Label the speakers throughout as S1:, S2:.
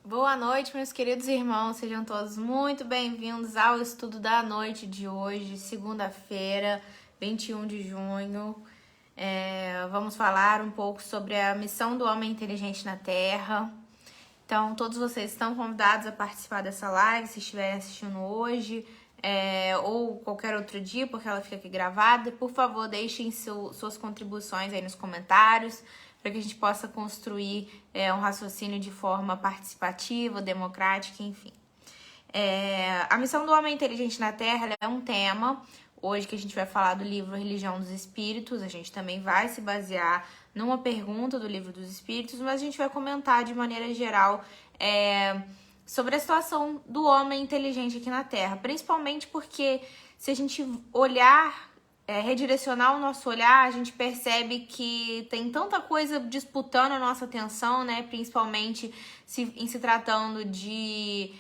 S1: Boa noite, meus queridos irmãos, sejam todos muito bem-vindos ao estudo da noite de hoje, segunda-feira, 21 de junho. Vamos falar um pouco sobre a missão do homem inteligente na Terra. Então, todos vocês estão convidados a participar dessa live, se estiverem assistindo hoje, ou qualquer outro dia, porque ela fica aqui gravada. Por favor, deixem suas contribuições aí nos comentários, para que a gente possa construir um raciocínio de forma participativa, democrática, enfim. A missão do homem inteligente na Terra é um tema, hoje que a gente vai falar do livro Religião dos Espíritos. A gente também vai se basear numa pergunta do livro dos Espíritos, mas a gente vai comentar de maneira geral sobre a situação do homem inteligente aqui na Terra, principalmente porque se a gente olhar, redirecionar o nosso olhar, a gente percebe que tem tanta coisa disputando a nossa atenção, né? Principalmente em se tratando de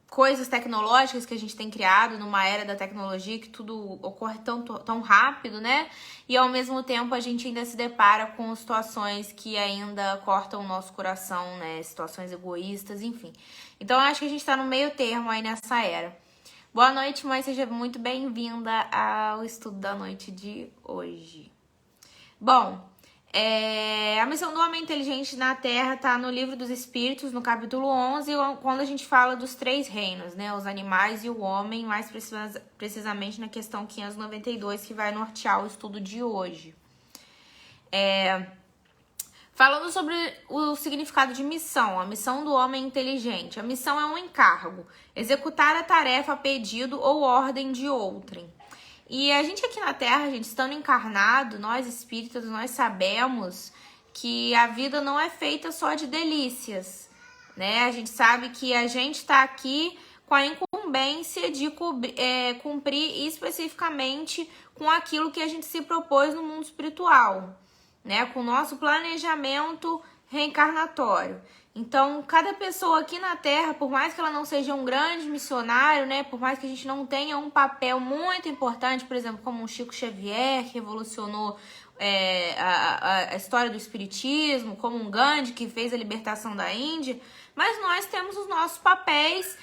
S1: coisas tecnológicas que a gente tem criado numa era da tecnologia, que tudo ocorre tão rápido, né? E ao mesmo tempo a gente ainda se depara com situações que ainda cortam o nosso coração, né? Situações egoístas, enfim. Então eu acho que a gente tá no meio termo aí nessa era. Boa noite, mãe, seja muito bem-vinda ao estudo da noite de hoje. Bom, a missão do homem inteligente na Terra está no Livro dos Espíritos, no capítulo 11, quando a gente fala dos três reinos, né? Os animais e o homem, mais precisamente na questão 592, que vai nortear o estudo de hoje. Falando sobre o significado de missão, a missão do homem inteligente. A missão é um encargo, executar a tarefa a pedido ou ordem de outrem. E a gente aqui na Terra, gente, estando encarnado, nós espíritas, nós sabemos que a vida não é feita só de delícias, né? A gente sabe que a gente está aqui com a incumbência de cumprir especificamente com aquilo que a gente se propôs no mundo espiritual, né? Com o nosso planejamento reencarnatório. Então, cada pessoa aqui na Terra, por mais que ela não seja um grande missionário, né? Por mais que a gente não tenha um papel muito importante, por exemplo, como um Chico Xavier, que revolucionou a história do espiritismo, como um Gandhi, que fez a libertação da Índia, mas nós temos os nossos papéis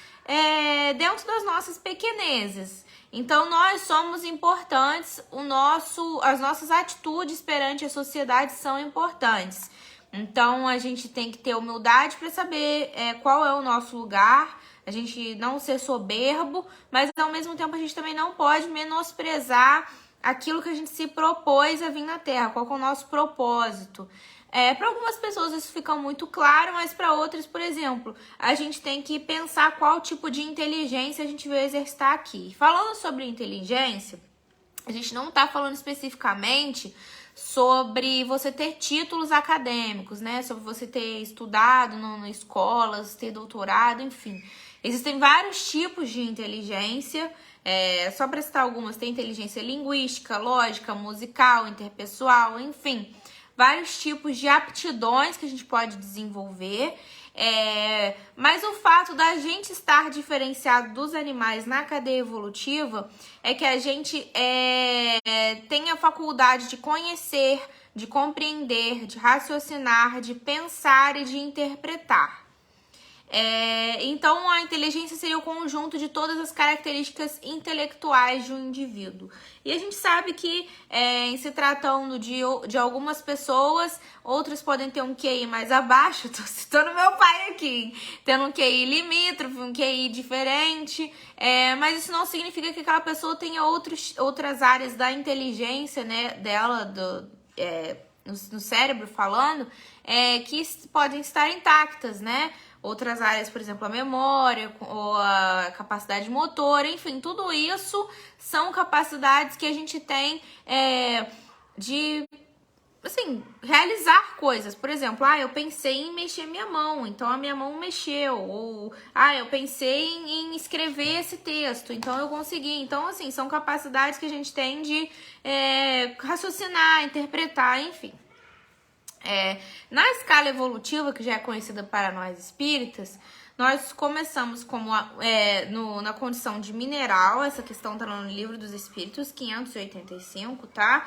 S1: dentro das nossas pequenezes. Então, nós somos importantes, as nossas atitudes perante a sociedade são importantes. Então, a gente tem que ter humildade para saber qual é o nosso lugar, a gente não ser soberbo, mas ao mesmo tempo a gente também não pode menosprezar aquilo que a gente se propôs a vir na Terra, qual que é o nosso propósito. Para algumas pessoas isso fica muito claro, mas para outras, por exemplo, a gente tem que pensar qual tipo de inteligência a gente vai exercitar aqui. Falando sobre inteligência, a gente não está falando especificamente sobre você ter títulos acadêmicos, né? Sobre você ter estudado na escolas, ter doutorado, enfim. Existem vários tipos de inteligência. Só para citar algumas, tem inteligência linguística, lógica, musical, interpessoal, enfim. Vários tipos de aptidões que a gente pode desenvolver. Mas o fato da gente estar diferenciado dos animais na cadeia evolutiva é que a gente tem a faculdade de conhecer, de compreender, de raciocinar, de pensar e de interpretar. Então, a inteligência seria o conjunto de todas as características intelectuais de um indivíduo. E a gente sabe que, em se tratando de algumas pessoas, outras podem ter um QI mais abaixo. Tô citando meu pai aqui, tendo um QI limítrofe, um QI diferente. Mas isso não significa que aquela pessoa tenha outras áreas da inteligência, né, dela, no cérebro falando, que podem estar intactas, né? Outras áreas, por exemplo, a memória ou a capacidade motora, enfim, tudo isso são capacidades que a gente tem de, assim, realizar coisas. Por exemplo, eu pensei em mexer minha mão, então a minha mão mexeu. Ou, eu pensei em escrever esse texto, então eu consegui. Então, assim, são capacidades que a gente tem de raciocinar, interpretar, enfim. Na escala evolutiva, que já é conhecida para nós espíritas, nós começamos como na condição de mineral. Essa questão está no Livro dos Espíritos, 585, tá?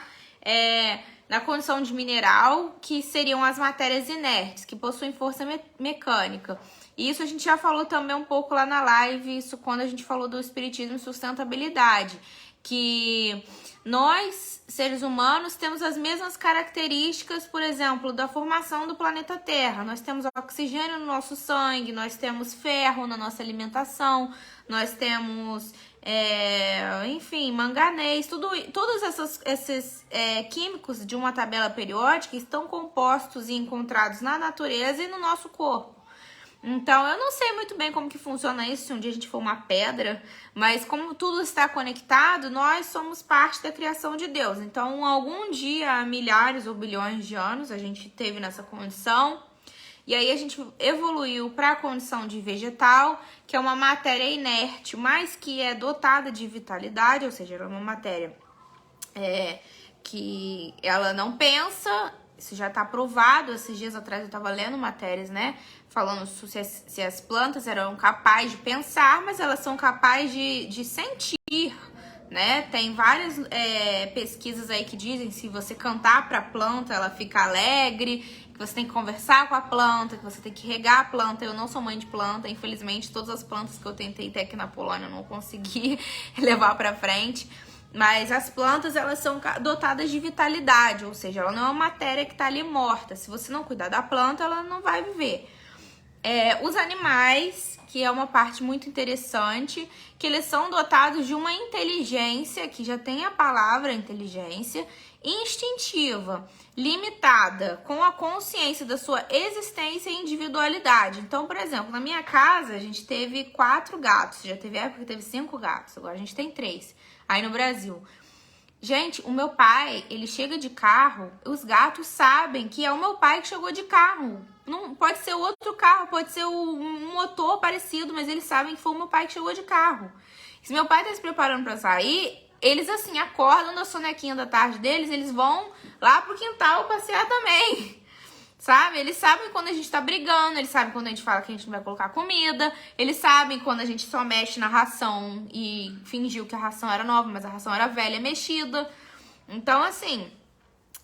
S1: na condição de mineral, que seriam as matérias inertes, que possuem força mecânica. E isso a gente já falou também um pouco lá na live, isso quando a gente falou do espiritismo e sustentabilidade, que nós, seres humanos, temos as mesmas características, por exemplo, da formação do planeta Terra. Nós temos oxigênio no nosso sangue, nós temos ferro na nossa alimentação, nós temos, enfim, manganês, todos esses químicos de uma tabela periódica estão compostos e encontrados na natureza e no nosso corpo. Então, eu não sei muito bem como que funciona isso, se um dia a gente for uma pedra, mas como tudo está conectado, nós somos parte da criação de Deus. Então, algum dia, há milhares ou bilhões de anos, a gente teve nessa condição, e aí a gente evoluiu para a condição de vegetal, que é uma matéria inerte, mas que é dotada de vitalidade, ou seja, ela é uma matéria que ela não pensa. Isso já está provado. Esses dias atrás eu estava lendo matérias, né, falando se as plantas eram capazes de pensar, mas elas são capazes de sentir, né? Tem várias pesquisas aí que dizem que se você cantar para a planta, ela fica alegre, que você tem que conversar com a planta, que você tem que regar a planta. Eu não sou mãe de planta, infelizmente todas as plantas que eu tentei ter aqui na Polônia eu não consegui levar para frente. Mas as plantas, elas são dotadas de vitalidade, ou seja, ela não é uma matéria que tá ali morta. Se você não cuidar da planta, ela não vai viver. Os animais, que é uma parte muito interessante, que eles são dotados de uma inteligência, que já tem a palavra inteligência, instintiva, limitada, com a consciência da sua existência e individualidade. Então, por exemplo, na minha casa, a gente teve 4 gatos. Já teve época que teve 5 gatos, agora a gente tem 3. Aí no Brasil. Gente, o meu pai, ele chega de carro, os gatos sabem que é o meu pai que chegou de carro. Não pode ser outro carro, pode ser um motor parecido, mas eles sabem que foi o meu pai que chegou de carro. Se meu pai tá se preparando pra sair, eles assim acordam da sonequinha da tarde deles, eles vão lá pro quintal passear também. Sabe? Eles sabem quando a gente tá brigando, eles sabem quando a gente fala que a gente não vai colocar comida, eles sabem quando a gente só mexe na ração e fingiu que a ração era nova, mas a ração era velha, mexida. Então, assim,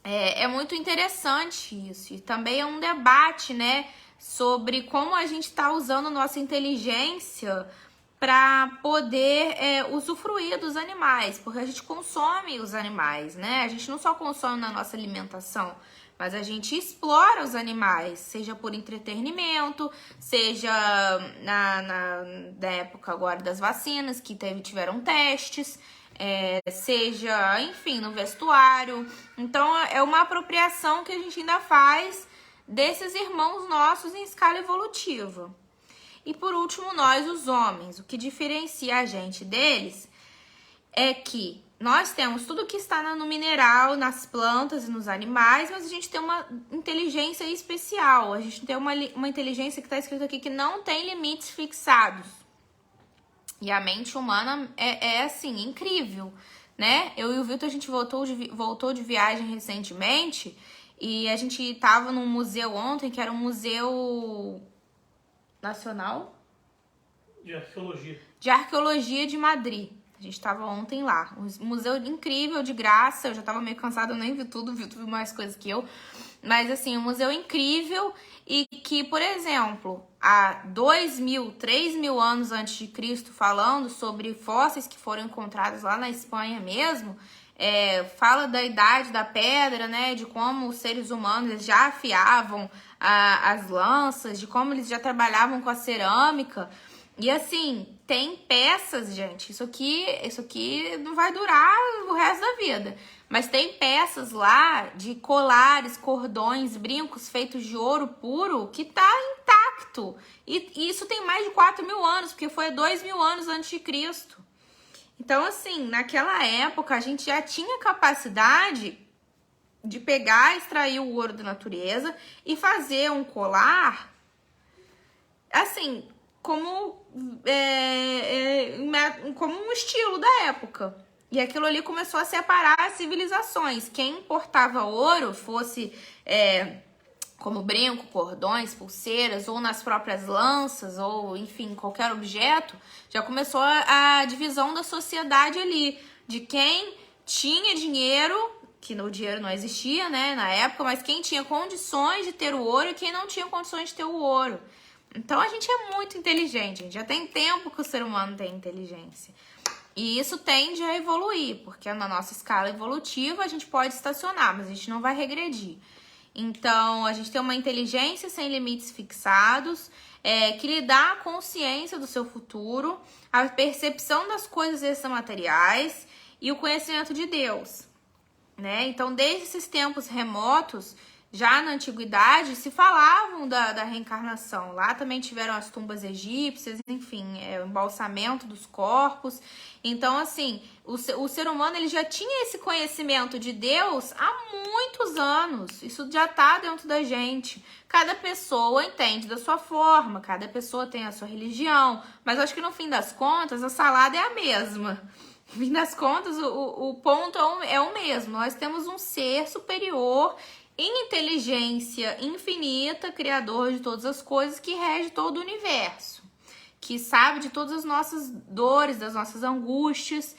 S1: é muito interessante isso. E também é um debate, né, sobre como a gente tá usando nossa inteligência para poder usufruir dos animais, porque a gente consome os animais, né? A gente não só consome na nossa alimentação, mas a gente explora os animais, seja por entretenimento, seja na época agora das vacinas, que tiveram testes, seja, enfim, no vestuário. Então, é uma apropriação que a gente ainda faz desses irmãos nossos em escala evolutiva. E por último, nós, os homens. O que diferencia a gente deles é que nós temos tudo que está no mineral, nas plantas e nos animais, mas a gente tem uma inteligência especial. A gente tem uma inteligência que está escrito aqui que não tem limites fixados. E a mente humana assim, incrível, né? Eu e o Vitor, a gente voltou de viagem recentemente e a gente estava num museu ontem, que era um museu nacional de arqueologia de Madrid. A gente estava ontem lá. Um museu incrível, de graça. Eu já estava meio cansada, eu nem vi tudo, viu mais coisas que eu. Mas, assim, um museu incrível e que, por exemplo, há 2.000, 3.000 anos antes de Cristo, falando sobre fósseis que foram encontrados lá na Espanha mesmo, fala da idade da pedra, né? De como os seres humanos eles já afiavam as lanças, de como eles já trabalhavam com a cerâmica. E assim, tem peças, gente, isso aqui não vai durar o resto da vida. Mas tem peças lá de colares, cordões, brincos feitos de ouro puro que tá intacto. E isso tem mais de 4.000 anos, porque foi 2.000 anos antes de Cristo. Então, assim, naquela época a gente já tinha capacidade de pegar, extrair o ouro da natureza e fazer um colar, assim, como um estilo da época. E aquilo ali começou a separar as civilizações. Quem importava ouro, fosse como brinco, cordões, pulseiras, ou nas próprias lanças, ou enfim, qualquer objeto, já começou a divisão da sociedade ali, de quem tinha dinheiro que o dinheiro não existia, né, na época, mas quem tinha condições de ter o ouro e quem não tinha condições de ter o ouro. Então, a gente é muito inteligente, gente. Já tem tempo que o ser humano tem inteligência. E isso tende a evoluir, porque na nossa escala evolutiva a gente pode estacionar, mas a gente não vai regredir. Então, a gente tem uma inteligência sem limites fixados, que lhe dá a consciência do seu futuro, a percepção das coisas extramateriais e o conhecimento de Deus, né? Então, desde esses tempos remotos, já na antiguidade, se falavam da reencarnação. Lá também tiveram as tumbas egípcias, enfim, o embalsamento dos corpos. Então, assim, o ser humano ele já tinha esse conhecimento de Deus há muitos anos. Isso já está dentro da gente. Cada pessoa entende da sua forma, cada pessoa tem a sua religião. Mas acho que no fim das contas, a salada é a mesma. No fim das contas, o ponto é o mesmo. Nós temos um ser superior em inteligência infinita, criador de todas as coisas, que rege todo o universo, que sabe de todas as nossas dores, das nossas angústias,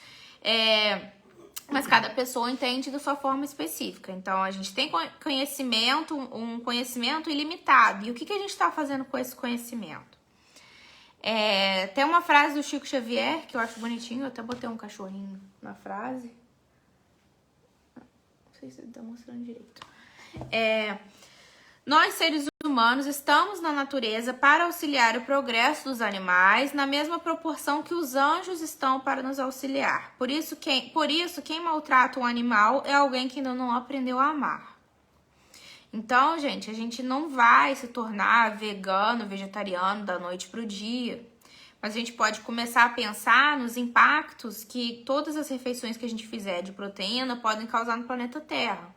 S1: mas cada pessoa entende da sua forma específica. Então, a gente tem conhecimento, um conhecimento ilimitado. E o que a gente está fazendo com esse conhecimento? Tem uma frase do Chico Xavier, que eu acho bonitinho, eu até botei um cachorrinho na frase. Não sei se ele tá mostrando direito. Nós, seres humanos, estamos na natureza para auxiliar o progresso dos animais na mesma proporção que os anjos estão para nos auxiliar. Por isso, quem maltrata um animal é alguém que ainda não aprendeu a amar. Então, gente, a gente não vai se tornar vegano, vegetariano da noite para o dia. Mas a gente pode começar a pensar nos impactos que todas as refeições que a gente fizer de proteína podem causar no planeta Terra.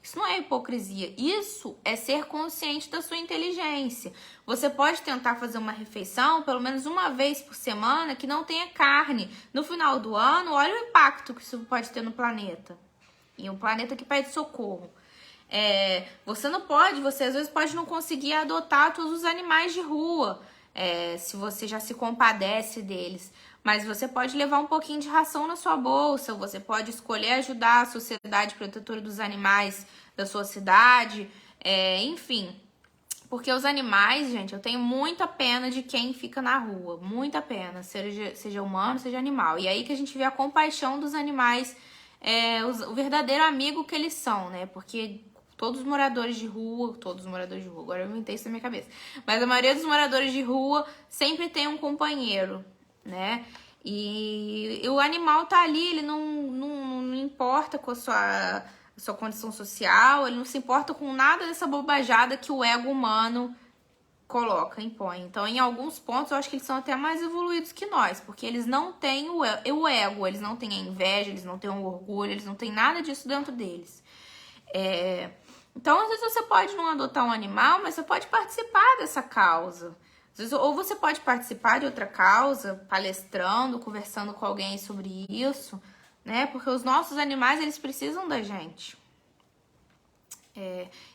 S1: Isso não é hipocrisia, isso é ser consciente da sua inteligência. Você pode tentar fazer uma refeição pelo menos uma vez por semana que não tenha carne. No final do ano, olha o impacto que isso pode ter no planeta. E um planeta que pede socorro. Você às vezes pode não conseguir adotar todos os animais de rua, se você já se compadece deles. Mas você pode levar um pouquinho de ração na sua bolsa, você pode escolher ajudar a Sociedade Protetora dos Animais da sua cidade, enfim. Porque os animais, gente, eu tenho muita pena de quem fica na rua, muita pena, seja humano, seja animal. E aí que a gente vê a compaixão dos animais, o verdadeiro amigo que eles são, né? Porque todos os moradores de rua, agora eu inventei isso na minha cabeça, mas a maioria dos moradores de rua sempre tem um companheiro, né? E o animal tá ali, ele não importa com a sua condição social, ele não se importa com nada dessa bobajada que o ego humano impõe. Então, em alguns pontos, eu acho que eles são até mais evoluídos que nós, porque eles não têm o ego, eles não têm a inveja, eles não têm o orgulho, eles não têm nada disso dentro deles. Então, às vezes você pode não adotar um animal, mas você pode participar dessa causa. Às vezes, ou você pode participar de outra causa, palestrando, conversando com alguém sobre isso, né? Porque os nossos animais, eles precisam da gente.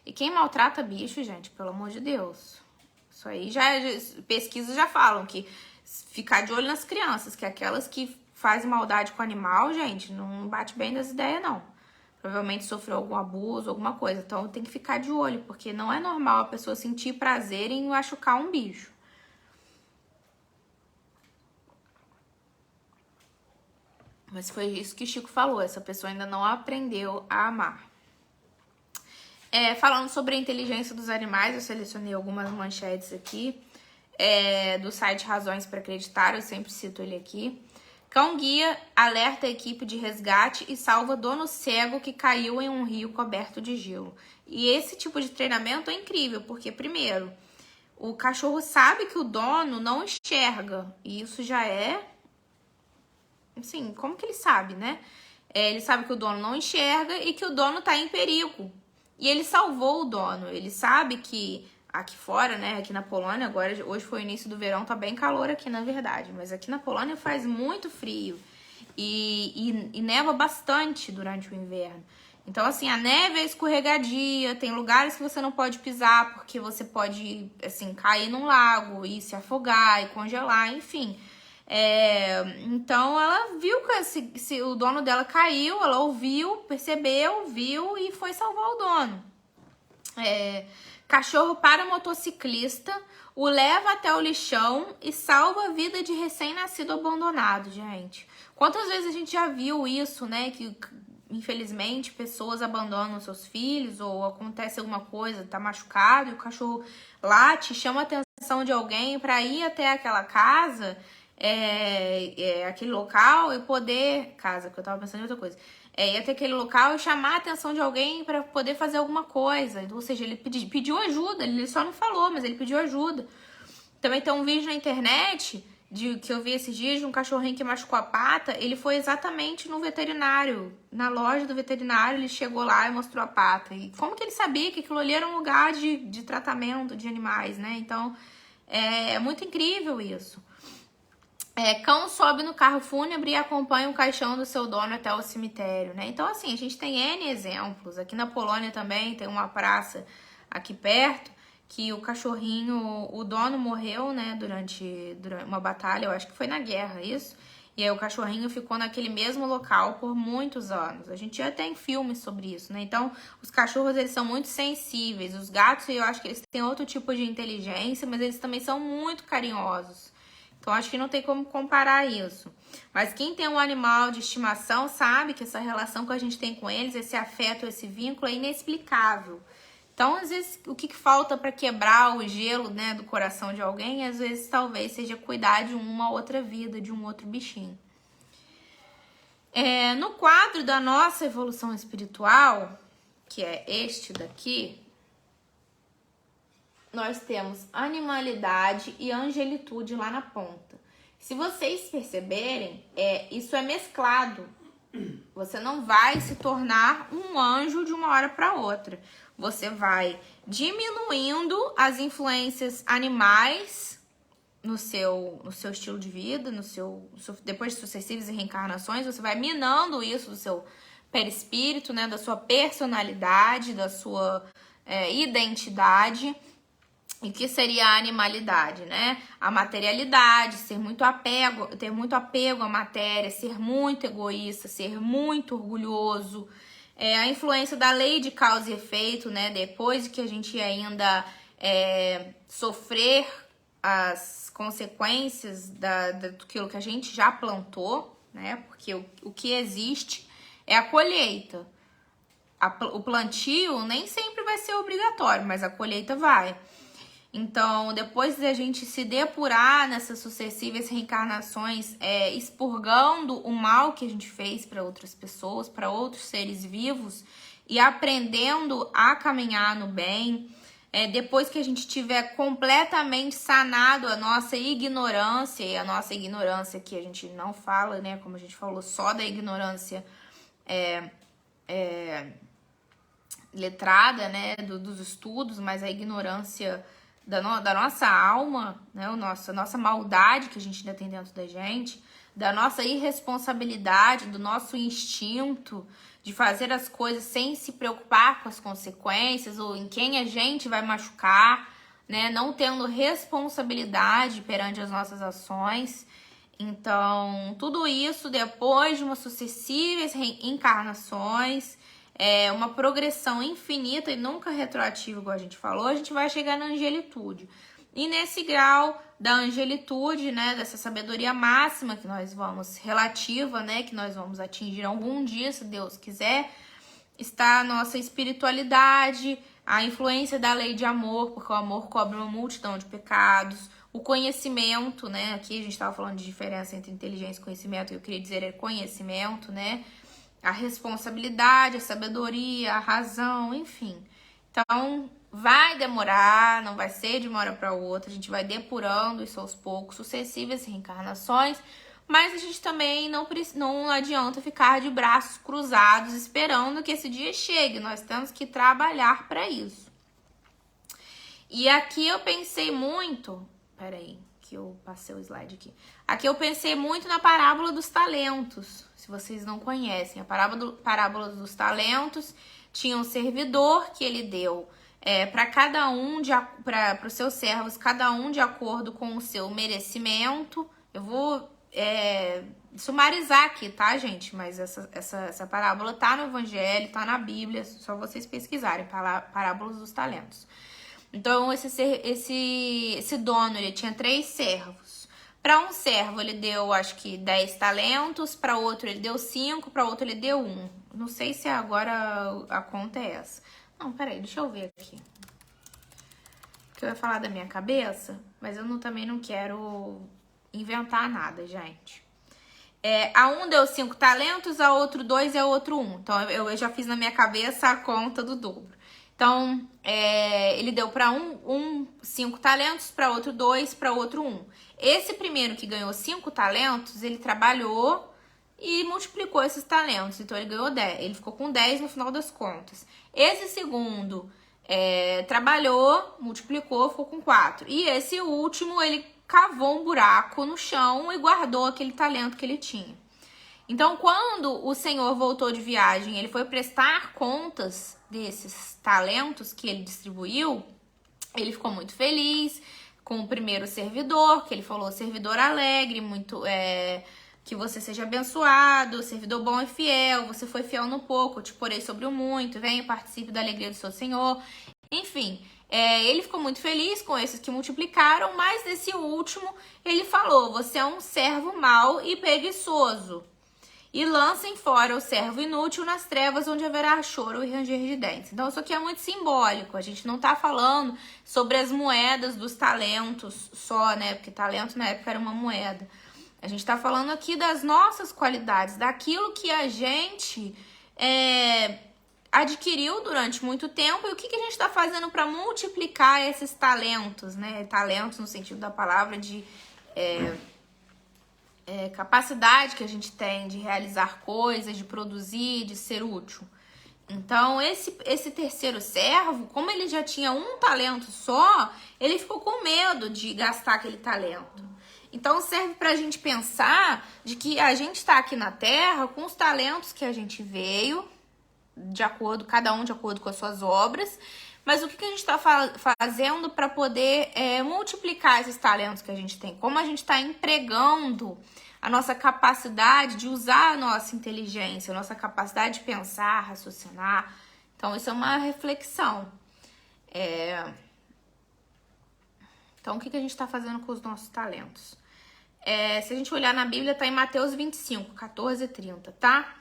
S1: E quem maltrata bicho, gente, pelo amor de Deus. Isso aí pesquisas já falam que ficar de olho nas crianças, que aquelas que fazem maldade com o animal, gente, não bate bem das ideias, não. Provavelmente sofreu algum abuso, alguma coisa. Então tem que ficar de olho, porque não é normal a pessoa sentir prazer em machucar um bicho. Mas foi isso que o Chico falou, essa pessoa ainda não aprendeu a amar. Falando sobre a inteligência dos animais, eu selecionei algumas manchetes aqui, do site Razões para Acreditar, eu sempre cito ele aqui. Cão-guia alerta a equipe de resgate e salva dono cego que caiu em um rio coberto de gelo. E esse tipo de treinamento é incrível, porque, primeiro, o cachorro sabe que o dono não enxerga, e isso já assim, como que ele sabe, né? Ele sabe que o dono não enxerga e que o dono tá em perigo. E ele salvou o dono. Ele sabe que aqui fora, né? Aqui na Polônia, hoje foi o início do verão, tá bem calor aqui, na verdade. Mas aqui na Polônia faz muito frio. E neva bastante durante o inverno. Então, assim, a neve é escorregadia. Tem lugares que você não pode pisar porque você pode, assim, cair num lago e se afogar e congelar, enfim. Então ela viu que o dono dela caiu, ela ouviu, percebeu, viu e foi salvar o dono. Cachorro para motociclista, o leva até o lixão e salva a vida de recém-nascido abandonado, gente. Quantas vezes a gente já viu isso, né? Que infelizmente pessoas abandonam seus filhos ou acontece alguma coisa, tá machucado e o cachorro late, chama a atenção de alguém para ir até aquela casa, aquele local e poder... Casa, que eu tava pensando em outra coisa. Ir até aquele local e chamar a atenção de alguém para poder fazer alguma coisa. Ou seja, ele pediu ajuda, ele só não falou, mas ele pediu ajuda. Também tem um vídeo na internet que eu vi esses dias de um cachorrinho que machucou a pata. Ele foi exatamente no veterinário, na loja do veterinário, ele chegou lá e mostrou a pata. E como que ele sabia que aquilo ali era um lugar de tratamento de animais, né? Então, é muito incrível isso. Cão sobe no carro fúnebre e acompanha o caixão do seu dono até o cemitério, né? Então, assim, a gente tem N exemplos. Aqui na Polônia também tem uma praça aqui perto que o cachorrinho, o dono morreu, né, durante uma batalha, eu acho que foi na guerra, isso. E aí o cachorrinho ficou naquele mesmo local por muitos anos. A gente já tem filmes sobre isso, né? Então, os cachorros, eles são muito sensíveis. Os gatos, eu acho que eles têm outro tipo de inteligência, mas eles também são muito carinhosos. Então, acho que não tem como comparar isso. Mas quem tem um animal de estimação sabe que essa relação que a gente tem com eles, esse afeto, esse vínculo é inexplicável. Então, às vezes, o que falta para quebrar o gelo, né, do coração de alguém, às vezes, talvez seja cuidar de uma outra vida, de um outro bichinho. No quadro da nossa evolução espiritual, que é este daqui, nós temos animalidade e angelitude lá na ponta. Se vocês perceberem, isso é mesclado. Você não vai se tornar um anjo de uma hora para outra. Você vai diminuindo as influências animais no seu estilo de vida, depois de sucessivas reencarnações, você vai minando isso do seu perispírito, né, da sua personalidade, da sua identidade. E o que seria a animalidade, né? A materialidade, ter muito apego à matéria, ser muito egoísta, ser muito orgulhoso. A influência da lei de causa e efeito, né? Depois de que a gente ainda sofrer as consequências daquilo que a gente já plantou, né? Porque o que existe é a colheita. O plantio nem sempre vai ser obrigatório, mas a colheita vai. Então, depois de a gente se depurar nessas sucessivas reencarnações, expurgando o mal que a gente fez para outras pessoas, para outros seres vivos, e aprendendo a caminhar no bem, depois que a gente tiver completamente sanado a nossa ignorância, e a nossa ignorância que a gente não fala, né, como a gente falou, só da ignorância letrada, né, dos estudos, mas a ignorância da nossa alma, né, a nossa maldade que a gente ainda tem dentro da gente, da nossa irresponsabilidade, do nosso instinto de fazer as coisas sem se preocupar com as consequências ou em quem a gente vai machucar, né, não tendo responsabilidade perante as nossas ações. Então, tudo isso depois de umas sucessivas reencarnações, uma progressão infinita e nunca retroativa, igual a gente falou, a gente vai chegar na angelitude. E nesse grau da angelitude, né, dessa sabedoria máxima que nós vamos, relativa, né, que nós vamos atingir algum dia, se Deus quiser, está a nossa espiritualidade, a influência da lei de amor, porque o amor cobre uma multidão de pecados, o conhecimento, né, aqui a gente estava falando de diferença entre inteligência e conhecimento, eu queria dizer conhecimento, né, a responsabilidade, a sabedoria, a razão, enfim. Então, vai demorar, não vai ser de uma hora para outra, a gente vai depurando isso aos poucos, sucessivas reencarnações, mas a gente também não adianta ficar de braços cruzados esperando que esse dia chegue, nós temos que trabalhar para isso. E aqui eu pensei muito, peraí, que eu passei o slide aqui. Aqui eu pensei muito na parábola dos talentos, se vocês não conhecem. A parábola dos talentos tinha um servidor que ele deu para cada um, para os seus servos, cada um de acordo com o seu merecimento. Eu vou sumarizar aqui, tá, gente? Mas essa parábola tá no Evangelho, tá na Bíblia, só vocês pesquisarem, parábolas dos talentos. Então, esse dono, ele tinha 3 servos. Para um servo, ele deu, acho que 10 talentos, para outro ele deu 5, para outro ele deu 1. Não sei se agora a conta é essa. Não, peraí, deixa eu ver aqui. Que eu ia falar da minha cabeça, mas eu também não quero inventar nada, gente. A um deu 5 talentos, a outro 2 e a outro 1. Então, eu já fiz na minha cabeça a conta do dobro. Então, ele deu para um 5 talentos, para outro 2, para outro 1. Esse primeiro que ganhou 5 talentos, ele trabalhou e multiplicou esses talentos. Então, ele ganhou 10. Ele ficou com 10 no final das contas. Esse segundo trabalhou, multiplicou, ficou com 4. E esse último, ele cavou um buraco no chão e guardou aquele talento que ele tinha. Então, quando o Senhor voltou de viagem, ele foi prestar contas desses talentos que ele distribuiu, ele ficou muito feliz com o primeiro servidor, que ele falou, servidor alegre, muito que você seja abençoado, servidor bom e fiel, você foi fiel no pouco, eu te porei sobre o muito, venha, participe da alegria do seu Senhor. Enfim, ele ficou muito feliz com esses que multiplicaram, mas nesse último ele falou, você é um servo mau e preguiçoso. E lancem fora o servo inútil nas trevas, onde haverá choro e ranger de dentes. Então, isso aqui é muito simbólico. A gente não tá falando sobre as moedas dos talentos só, né? Porque talento na época era uma moeda. A gente tá falando aqui das nossas qualidades, daquilo que a gente adquiriu durante muito tempo e o que a gente tá fazendo para multiplicar esses talentos, né? Talentos no sentido da palavra de... capacidade que a gente tem de realizar coisas, de produzir, de ser útil. Então, esse terceiro servo, como ele já tinha um talento só, ele ficou com medo de gastar aquele talento. Então, serve para a gente pensar de que a gente está aqui na Terra com os talentos que a gente veio, cada um de acordo com as suas obras, mas o que a gente está fazendo para poder multiplicar esses talentos que a gente tem? Como a gente está empregando a nossa capacidade de usar a nossa inteligência, a nossa capacidade de pensar, raciocinar. Então, isso é uma reflexão. Então, o que a gente está fazendo com os nossos talentos? Se a gente olhar na Bíblia, está em Mateus 25, 14 e 30, tá?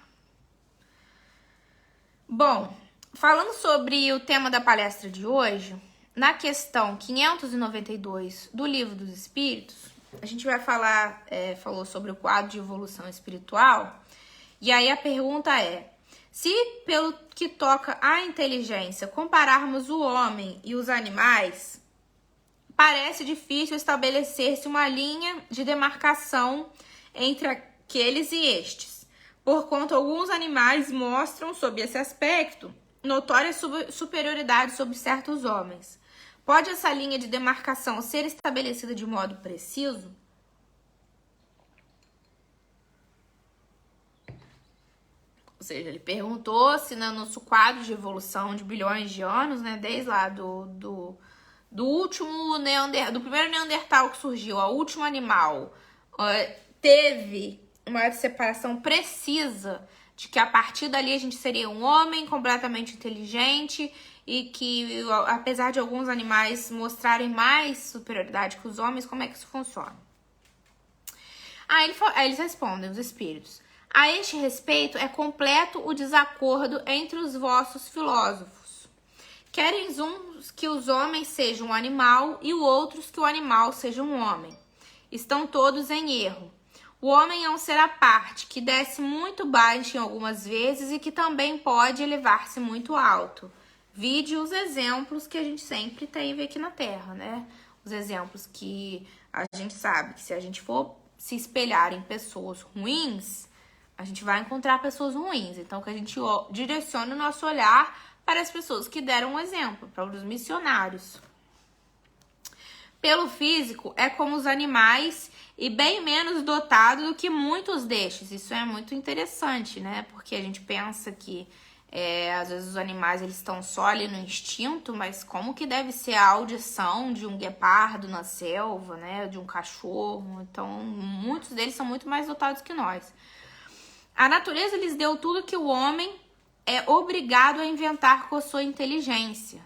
S1: Bom, falando sobre o tema da palestra de hoje, na questão 592 do Livro dos Espíritos, a gente vai falou sobre o quadro de evolução espiritual, e aí a pergunta é, se pelo que toca à inteligência compararmos o homem e os animais, parece difícil estabelecer-se uma linha de demarcação entre aqueles e estes, porquanto alguns animais mostram, sob esse aspecto, notória superioridade sobre certos homens. Pode essa linha de demarcação ser estabelecida de modo preciso? Ou seja, ele perguntou se no nosso quadro de evolução de bilhões de anos, né, desde lá do último do primeiro Neandertal que surgiu, ao último animal, teve uma separação precisa de que a partir dali a gente seria um homem completamente inteligente e que, apesar de alguns animais mostrarem mais superioridade que os homens, como é que isso funciona? Aí eles respondem, os espíritos. A este respeito, é completo o desacordo entre os vossos filósofos. Querem uns que os homens sejam um animal e outros que o animal seja um homem. Estão todos em erro. O homem é um ser à parte, que desce muito baixo em algumas vezes e que também pode elevar-se muito alto. Vide os exemplos que a gente sempre tem aqui na Terra, né? Os exemplos que a gente sabe que se a gente for se espelhar em pessoas ruins, a gente vai encontrar pessoas ruins. Então, que a gente direcione o nosso olhar para as pessoas que deram um exemplo, para os missionários. Pelo físico, é como os animais e bem menos dotado do que muitos destes. Isso é muito interessante, né? Porque a gente pensa que Às vezes os animais eles estão só ali no instinto, mas como que deve ser a audição de um guepardo na selva, né? De um cachorro. Então, muitos deles são muito mais dotados que nós. A natureza lhes deu tudo que o homem é obrigado a inventar com a sua inteligência,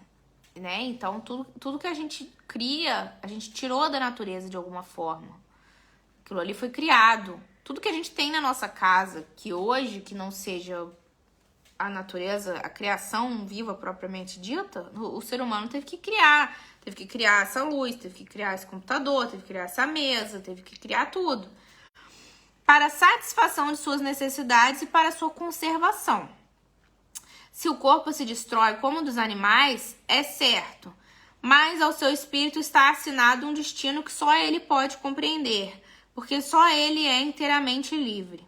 S1: né? Então, tudo que a gente cria, a gente tirou da natureza de alguma forma. Aquilo ali foi criado. Tudo que a gente tem na nossa casa, que hoje, que não seja a natureza, a criação viva propriamente dita, o ser humano teve que criar. Teve que criar essa luz, teve que criar esse computador, teve que criar essa mesa, teve que criar tudo. Para a satisfação de suas necessidades e para a sua conservação. Se o corpo se destrói como o dos animais, é certo, mas ao seu espírito está assinado um destino que só ele pode compreender, porque só ele é inteiramente livre.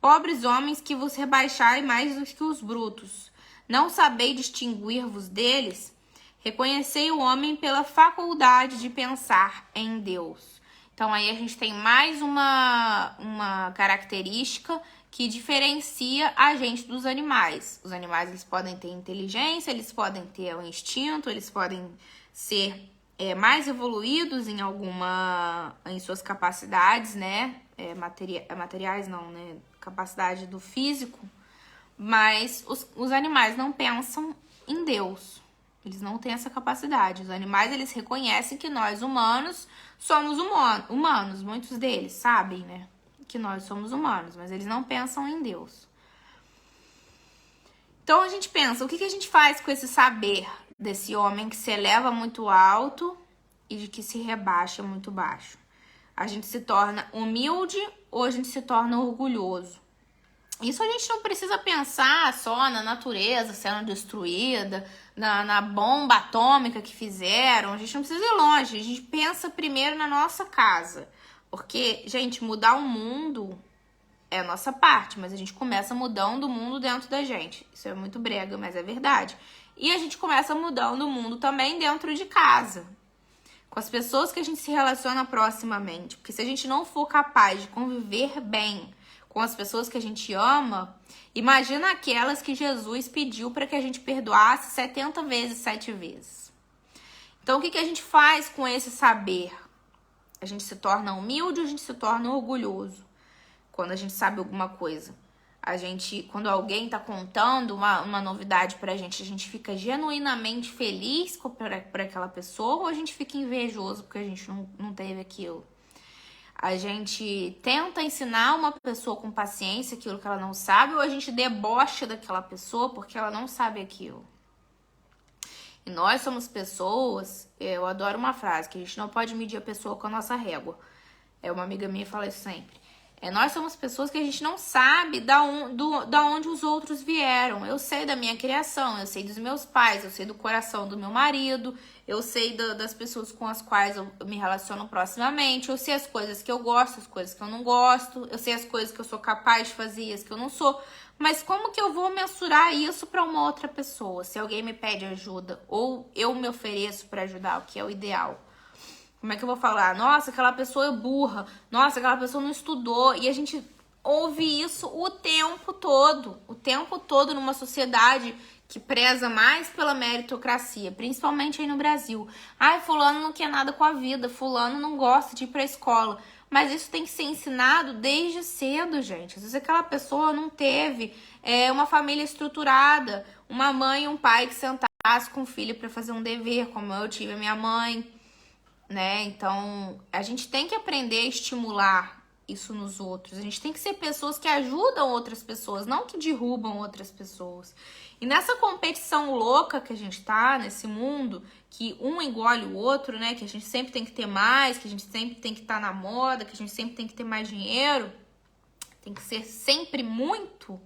S1: Pobres homens que vos rebaixai mais do que os brutos, não sabeis distinguir-vos deles? Reconhecei o homem pela faculdade de pensar em Deus. Então aí a gente tem mais uma característica que diferencia a gente dos animais. Os animais eles podem ter inteligência, eles podem ter um instinto, eles podem ser mais evoluídos em suas capacidades, né? Materiais não, né? Capacidade do físico, mas os animais não pensam em Deus. Eles não têm essa capacidade. Os animais, eles reconhecem que nós, humanos, somos humanos. Muitos deles sabem, né? Que nós somos humanos, mas eles não pensam em Deus. Então, a gente pensa, o que a gente faz com esse saber desse homem que se eleva muito alto e de que se rebaixa muito baixo? A gente se torna humilde ou a gente se torna orgulhoso? Isso a gente não precisa pensar só na natureza sendo destruída, na bomba atômica que fizeram. A gente não precisa ir longe, a gente pensa primeiro na nossa casa. Porque, gente, mudar o mundo é a nossa parte, mas a gente começa mudando o mundo dentro da gente. Isso é muito brega, mas é verdade. E a gente começa mudando o mundo também dentro de casa, com as pessoas que a gente se relaciona proximamente. Porque se a gente não for capaz de conviver bem com as pessoas que a gente ama, imagina aquelas que Jesus pediu para que a gente perdoasse 70 vezes, 7 vezes. Então, o que a gente faz com esse saber? A gente se torna humilde ou a gente se torna orgulhoso quando a gente sabe alguma coisa? Quando alguém tá contando uma novidade pra gente, a gente fica genuinamente feliz por aquela pessoa ou a gente fica invejoso porque a gente não teve aquilo? A gente tenta ensinar uma pessoa com paciência aquilo que ela não sabe ou a gente debocha daquela pessoa porque ela não sabe aquilo? E nós somos pessoas, eu adoro uma frase, que a gente não pode medir a pessoa com a nossa régua. Uma amiga minha fala isso sempre. Nós somos pessoas que a gente não sabe da onde os outros vieram. Eu sei da minha criação, eu sei dos meus pais, eu sei do coração do meu marido, eu sei das pessoas com as quais eu me relaciono proximamente, eu sei as coisas que eu gosto, as coisas que eu não gosto, eu sei as coisas que eu sou capaz de fazer e as que eu não sou. Mas como que eu vou mensurar isso para uma outra pessoa? Se alguém me pede ajuda ou eu me ofereço para ajudar, o que é o ideal? Como é que eu vou falar? Nossa, aquela pessoa é burra. Nossa, aquela pessoa não estudou. E a gente ouve isso o tempo todo. O tempo todo numa sociedade que preza mais pela meritocracia, principalmente aí no Brasil. Ai, fulano não quer nada com a vida. Fulano não gosta de ir pra escola. Mas isso tem que ser ensinado desde cedo, gente. Às vezes aquela pessoa não teve uma família estruturada. Uma mãe e um pai que sentasse com o filho para fazer um dever, como eu tive a minha mãe. Né? Então, a gente tem que aprender a estimular isso nos outros. A gente tem que ser pessoas que ajudam outras pessoas, não que derrubam outras pessoas. E nessa competição louca que a gente tá, nesse mundo, que um engole o outro, né? Que a gente sempre tem que ter mais, que a gente sempre tem que estar na moda, que a gente sempre tem que ter mais dinheiro, tem que ser sempre muito.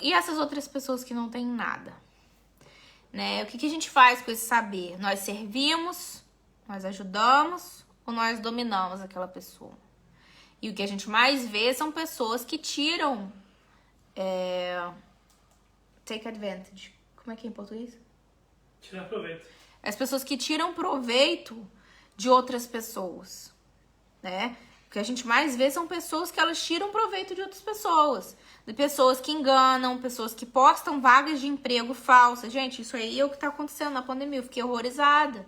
S1: E essas outras pessoas que não têm nada, né? O que a gente faz com esse saber? Nós servimos, nós ajudamos ou nós dominamos aquela pessoa? E o que a gente mais vê são pessoas que tiram... take advantage. Como é que é em português?
S2: Tirar proveito.
S1: As pessoas que tiram proveito de outras pessoas, né? que a gente mais vê são pessoas que elas tiram proveito de outras pessoas. De pessoas que enganam, pessoas que postam vagas de emprego falsas. Gente, isso aí é o que tá acontecendo na pandemia. Eu fiquei horrorizada.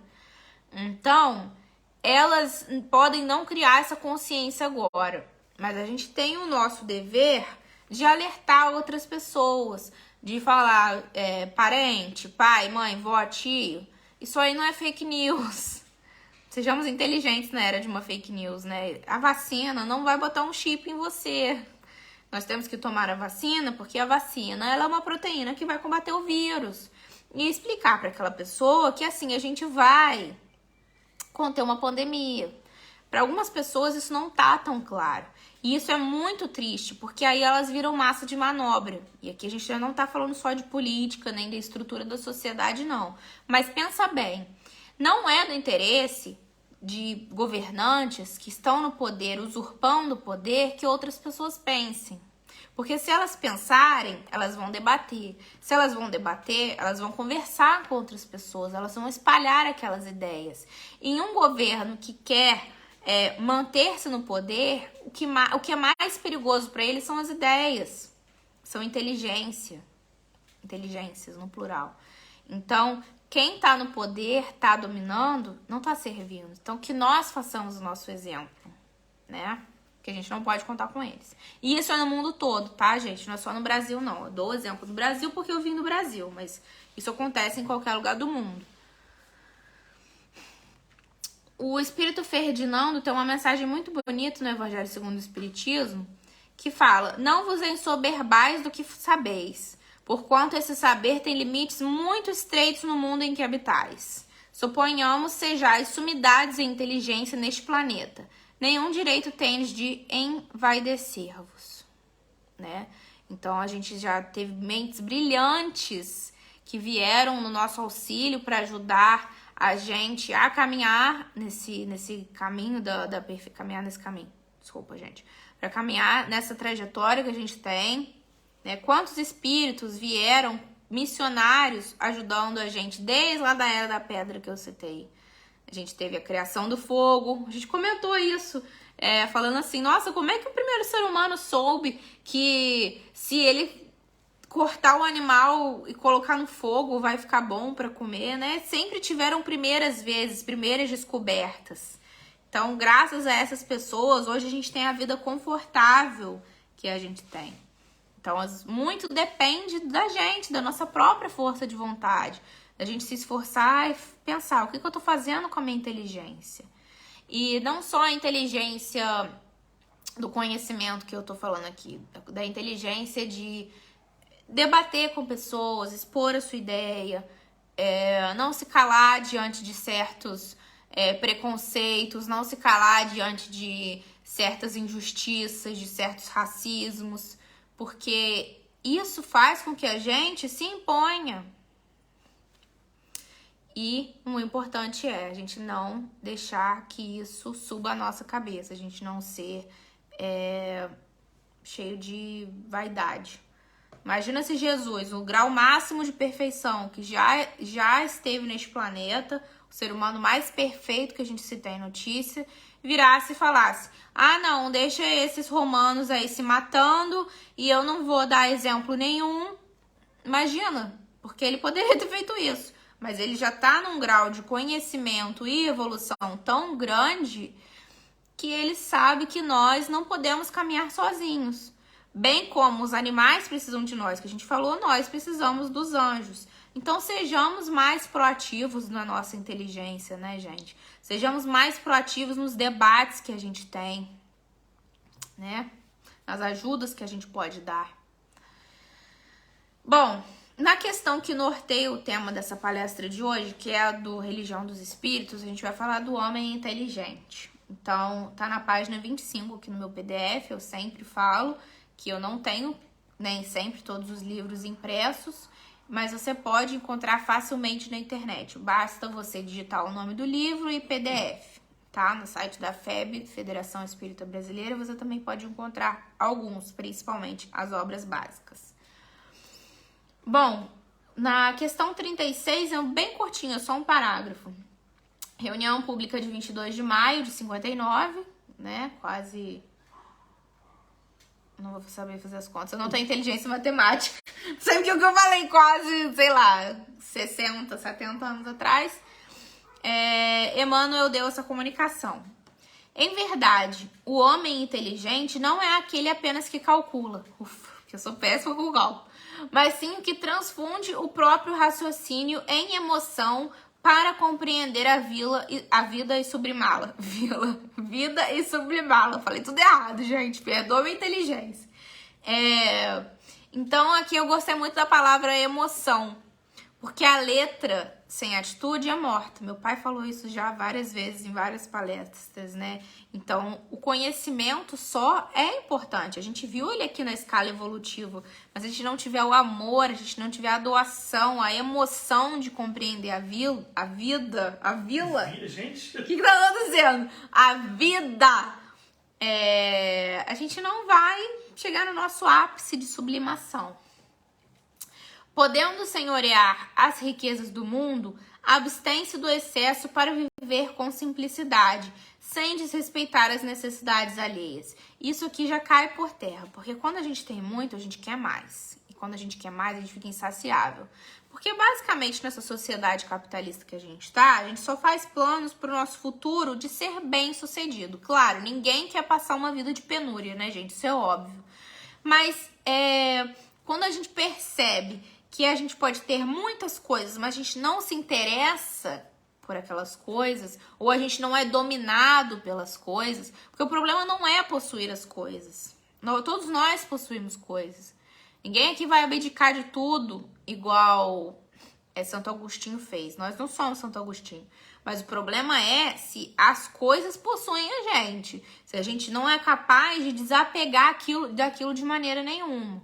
S1: Então, elas podem não criar essa consciência agora. Mas a gente tem o nosso dever de alertar outras pessoas. De falar, parente, pai, mãe, vó, tio. Isso aí não é fake news. Sejamos inteligentes na era de uma fake news, né? A vacina não vai botar um chip em você. Nós temos que tomar a vacina porque a vacina ela é uma proteína que vai combater o vírus. E explicar para aquela pessoa que assim a gente vai conter uma pandemia. Para algumas pessoas isso não tá tão claro. E isso é muito triste, porque aí elas viram massa de manobra. E aqui a gente já não tá falando só de política, nem da estrutura da sociedade, não. Mas pensa bem, não é do interesse de governantes que estão no poder, usurpando o poder, que outras pessoas pensem. Porque se elas pensarem, elas vão debater. Se elas vão debater, elas vão conversar com outras pessoas, elas vão espalhar aquelas ideias. Em um governo que quer manter-se no poder, o que é mais perigoso para eles são as ideias, são inteligências no plural. Então, quem está no poder, está dominando, não está servindo. Então, que nós façamos o nosso exemplo, né? Que a gente não pode contar com eles. E isso é no mundo todo, tá, gente? Não é só no Brasil, não. Eu dou o exemplo do Brasil porque eu vim do Brasil, mas isso acontece em qualquer lugar do mundo. O Espírito Ferdinando tem uma mensagem muito bonita no Evangelho segundo o Espiritismo, que fala: não vos ensoberbais do que sabeis, porquanto esse saber tem limites muito estreitos no mundo em que habitais. Suponhamos sejais sumidades em inteligência neste planeta. Nenhum direito tendes de envaidecer-vos, né? Então a gente já teve mentes brilhantes que vieram no nosso auxílio para ajudar a gente a caminhar nesse caminho caminhar nesse caminho. Desculpa, gente. Para caminhar nessa trajetória que a gente tem, né? Quantos espíritos vieram, missionários, ajudando a gente desde lá da Era da Pedra que eu citei. A gente teve a criação do fogo. A gente comentou isso, falando assim, nossa, como é que o primeiro ser humano soube que se ele cortar o animal e colocar no fogo vai ficar bom para comer, né? Sempre tiveram primeiras descobertas. Então, graças a essas pessoas, hoje a gente tem a vida confortável que a gente tem. Então, muito depende da gente, da nossa própria força de vontade, da gente se esforçar e pensar, o que eu tô fazendo com a minha inteligência? E não só a inteligência do conhecimento que eu tô falando aqui, da inteligência de debater com pessoas, expor a sua ideia, não se calar diante de certos preconceitos, não se calar diante de certas injustiças, de certos racismos, porque isso faz com que a gente se imponha. E o importante é a gente não deixar que isso suba a nossa cabeça, a gente não ser cheio de vaidade. Imagina se Jesus, o grau máximo de perfeição que já esteve neste planeta, o ser humano mais perfeito que a gente se tem notícia, virasse e falasse: ah, não, deixa esses romanos aí se matando e eu não vou dar exemplo nenhum. Imagina, porque ele poderia ter feito isso, mas ele já tá num grau de conhecimento e evolução tão grande que ele sabe que nós não podemos caminhar sozinhos. Bem como os animais precisam de nós, que a gente falou, nós precisamos dos anjos. Então, sejamos mais proativos na nossa inteligência, né, gente? Sejamos mais proativos nos debates que a gente tem, né? Nas ajudas que a gente pode dar. Bom, na questão que norteia o tema dessa palestra de hoje, que é a do Religião dos Espíritos, a gente vai falar do homem inteligente. Então, tá na página 25 aqui no meu PDF, eu sempre falo que eu não tenho nem sempre todos os livros impressos, mas você pode encontrar facilmente na internet. Basta você digitar o nome do livro e PDF, tá? No site da FEB, Federação Espírita Brasileira, você também pode encontrar alguns, principalmente as obras básicas. Bom, na questão 36 é bem curtinho, é só um parágrafo. Reunião pública de 22 de maio de 59, né? Quase... Não vou saber fazer as contas. Eu não tenho inteligência matemática. Sempre que o que eu falei, quase, sei lá, 60, 70 anos atrás, Emmanuel deu essa comunicação. Em verdade, o homem inteligente não é aquele apenas que calcula. Ufa, porque eu sou péssima com cálculo. Mas sim o que transfunde o próprio raciocínio em emoção para compreender a vida e sublimá-la. Vida e sublimá-la. Falei tudo errado, gente. Perdoa minha inteligência. Então, aqui eu gostei muito da palavra emoção. Porque a letra sem atitude é morta. Meu pai falou isso já várias vezes em várias palestras, né? Então, o conhecimento só é importante. A gente viu ele aqui na escala evolutiva. Mas a gente não tiver o amor, a gente não tiver a doação, a emoção de compreender a vila...
S2: Gente?
S1: O que tá acontecendo? A vida... a gente não vai chegar no nosso ápice de sublimação. Podendo senhorear as riquezas do mundo, abstém-se do excesso para viver com simplicidade, sem desrespeitar as necessidades alheias. Isso aqui já cai por terra, porque quando a gente tem muito, a gente quer mais. E quando a gente quer mais, a gente fica insaciável. Porque basicamente nessa sociedade capitalista que a gente só faz planos para o nosso futuro de ser bem sucedido. Claro, ninguém quer passar uma vida de penúria, né, gente? Isso é óbvio. Mas quando a gente percebe que a gente pode ter muitas coisas, mas a gente não se interessa por aquelas coisas, ou a gente não é dominado pelas coisas, porque o problema não é possuir as coisas. Todos nós possuímos coisas. Ninguém aqui vai abdicar de tudo igual Santo Agostinho fez. Nós não somos Santo Agostinho. Mas o problema é se as coisas possuem a gente. Se a gente não é capaz de desapegar daquilo de maneira nenhuma.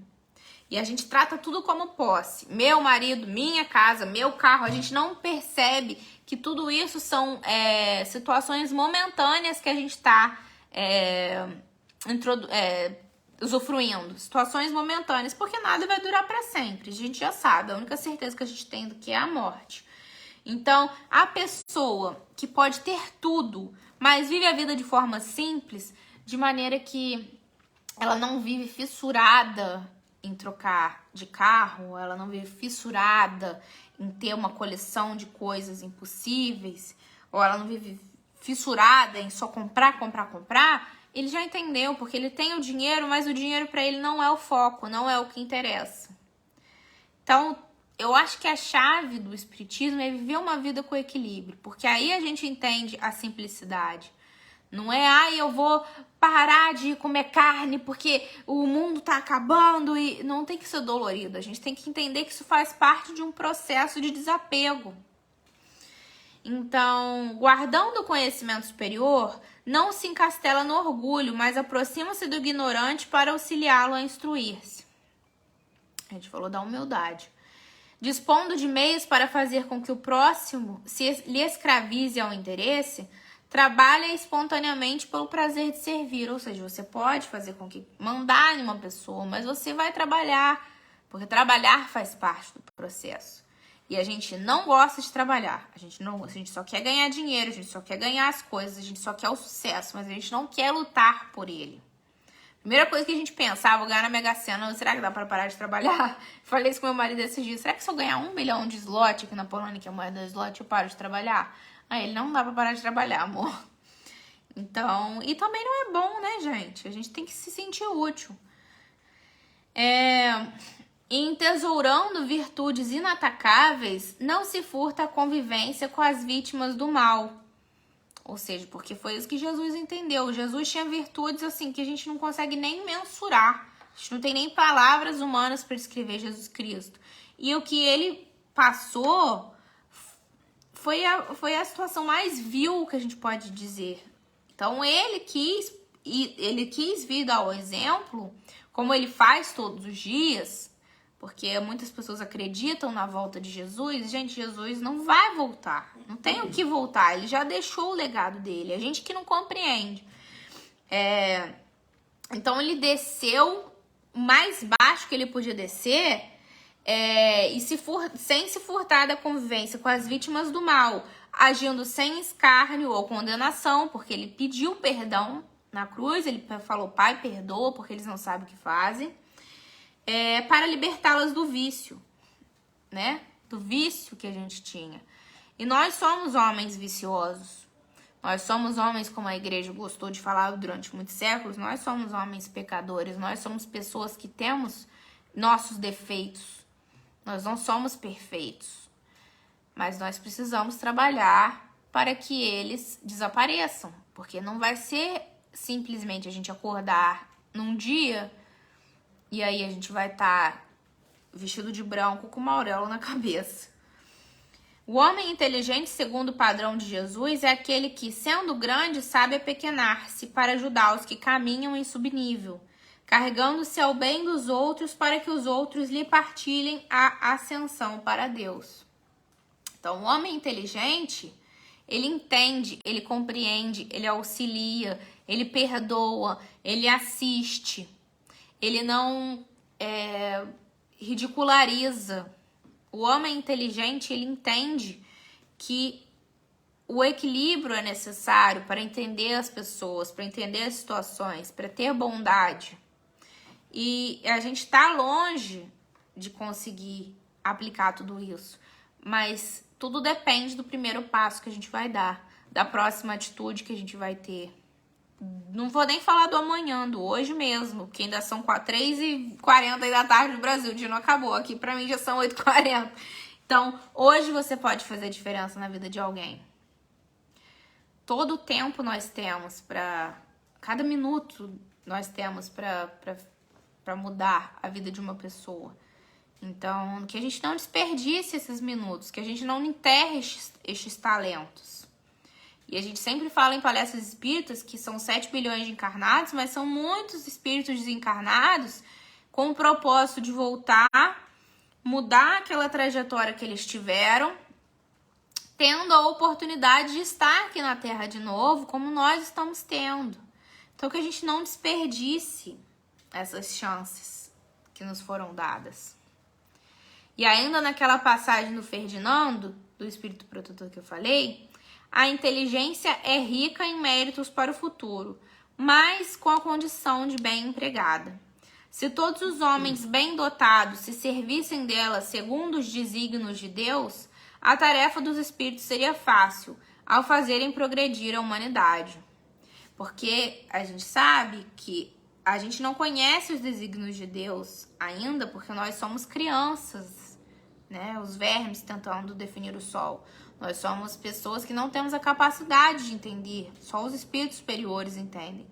S1: E a gente trata tudo como posse. Meu marido, minha casa, meu carro. A gente não percebe que tudo isso são situações momentâneas que a gente está usufruindo. Situações momentâneas, porque nada vai durar para sempre. A gente já sabe. A única certeza que a gente tem do que é a morte. Então, a pessoa que pode ter tudo, mas vive a vida de forma simples, de maneira que ela não vive fissurada em trocar de carro, ela não vive fissurada em ter uma coleção de coisas impossíveis, ou ela não vive fissurada em só comprar, ele já entendeu, porque ele tem o dinheiro, mas o dinheiro para ele não é o foco, não é o que interessa. Então, eu acho que a chave do espiritismo é viver uma vida com equilíbrio, porque aí a gente entende a simplicidade. Não é, eu vou parar de comer carne porque o mundo tá acabando, e não tem que ser dolorido. A gente tem que entender que isso faz parte de um processo de desapego. Então, guardando o conhecimento superior, não se encastela no orgulho, mas aproxima-se do ignorante para auxiliá-lo a instruir-se. A gente falou da humildade. Dispondo de meios para fazer com que o próximo lhe escravize ao interesse, trabalha espontaneamente pelo prazer de servir. Ou seja, você pode fazer com que mandar em uma pessoa, mas você vai trabalhar, porque trabalhar faz parte do processo. E a gente não gosta de trabalhar. A gente só quer ganhar dinheiro, a gente só quer ganhar as coisas, a gente só quer o sucesso, mas a gente não quer lutar por ele. Primeira coisa que a gente pensa, vou ganhar na Mega Sena, será que dá para parar de trabalhar? Falei isso com meu marido esses dias, será que se eu ganhar 1 milhão de slot aqui na Polônia, que é a moeda do slot, eu paro de trabalhar? Aí ele, não dá para parar de trabalhar, amor. Então, e também não é bom, né, gente? A gente tem que se sentir útil. Entesourando virtudes inatacáveis, não se furta a convivência com as vítimas do mal. Ou seja, porque foi isso que Jesus entendeu. Jesus tinha virtudes assim que a gente não consegue nem mensurar. A gente não tem nem palavras humanas para descrever Jesus Cristo. E o que ele passou foi a situação mais vil que a gente pode dizer. Então ele quis vir dar o exemplo, como ele faz todos os dias, porque muitas pessoas acreditam na volta de Jesus. Gente, Jesus não vai voltar. Não tem o que voltar. Ele já deixou o legado dele. A gente que não compreende. Então, ele desceu o mais baixo que ele podia descer sem se furtar da convivência com as vítimas do mal, agindo sem escárnio ou condenação, porque ele pediu perdão. na cruz. Ele falou: Pai, perdoa, porque eles não sabem o que fazem. Para libertá-las do vício, né? Do vício que a gente tinha. E nós somos homens viciosos. Nós somos homens, como a igreja gostou de falar durante muitos séculos, nós somos homens pecadores, nós somos pessoas que temos nossos defeitos. Nós não somos perfeitos, mas nós precisamos trabalhar para que eles desapareçam, porque não vai ser simplesmente a gente acordar num dia e aí a gente vai estar vestido de branco com uma auréola na cabeça. O homem inteligente, segundo o padrão de Jesus, é aquele que, sendo grande, sabe apequenar-se para ajudar os que caminham em subnível, carregando-se ao bem dos outros para que os outros lhe partilhem a ascensão para Deus. Então, o homem inteligente, ele entende, ele compreende, ele auxilia, ele perdoa, ele assiste, ele não ridiculariza. O homem inteligente, ele entende que o equilíbrio é necessário para entender as pessoas, para entender as situações, para ter bondade. E a gente está longe de conseguir aplicar tudo isso, mas tudo depende do primeiro passo que a gente vai dar, da próxima atitude que a gente vai ter. Não vou nem falar do amanhã, do hoje mesmo, que ainda são 3h40 da tarde no Brasil, o dia não acabou, aqui pra mim já são 8h40. Então, hoje você pode fazer diferença na vida de alguém. Todo o tempo nós temos cada minuto nós temos pra mudar a vida de uma pessoa. Então, que a gente não desperdice esses minutos, que a gente não enterre estes talentos. E a gente sempre fala em palestras espíritas que são 7 bilhões de encarnados, mas são muitos espíritos desencarnados com o propósito de voltar, mudar aquela trajetória que eles tiveram, tendo a oportunidade de estar aqui na Terra de novo, como nós estamos tendo. Então, que a gente não desperdice essas chances que nos foram dadas. E ainda naquela passagem do Ferdinando, do Espírito Protetor que eu falei, a inteligência é rica em méritos para o futuro, mas com a condição de bem empregada. Se todos os homens bem dotados se servissem dela segundo os desígnios de Deus, a tarefa dos espíritos seria fácil, ao fazerem progredir a humanidade. Porque a gente sabe que a gente não conhece os desígnios de Deus ainda, porque nós somos crianças, né? Os vermes tentando definir o sol. Nós somos pessoas que não temos a capacidade de entender. Só os espíritos superiores entendem.